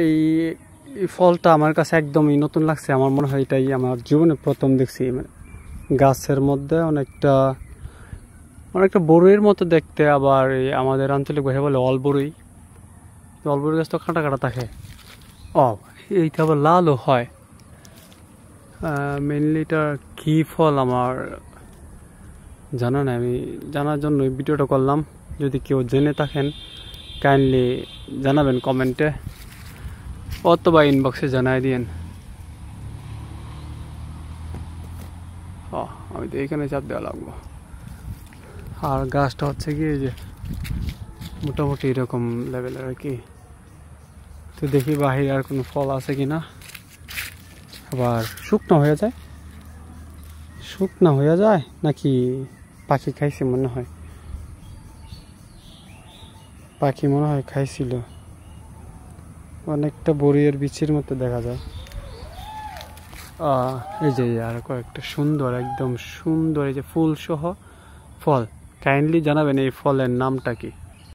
এই ফলটা আমার কাছে একদমই নতুন লাগছে। আমার মনে হয় এটাই আমার জীবনে প্রথম দেখছি। মানে গাছের মধ্যে অনেকটা বড়ইয়ের মতো দেখতে, আবার আমাদের আঞ্চলিক ভাষায় বলে অলবরই। অলবরই গাছ তো কাঁটা কাঁটা থাকে। এইটা আবার লালও হয়। মেনলি এটা কি ফল আমার জানা নাই, আমি জানার জন্য এই ভিডিওটা করলাম। যদি কেউ জেনে থাকেন কাইন্ডলি জানাবেন কমেন্টে অথবা ইনবক্সে জানাই দিন। আমি তো এখানে চাপ দেওয়া লাগবো। আর গাছটা হচ্ছে কি যে মোটামুটি এরকম লেভেলের আর কি। তো দেখি বাহিরে আর কোনো ফল আছে কিনা। আবার শুকনো হয়ে যায় নাকি পাখি খাইছে মনে হয়। পাখি মনে হয় খাইছিল। অনেকটা বড়িয়ের বিচির মতো দেখা যায়। এই যে আর কয়েকটা সুন্দর, একদম সুন্দর এই যে ফুল সহ ফল। কাইন্ডলি জানাবেন এই ফলের নামটা কি।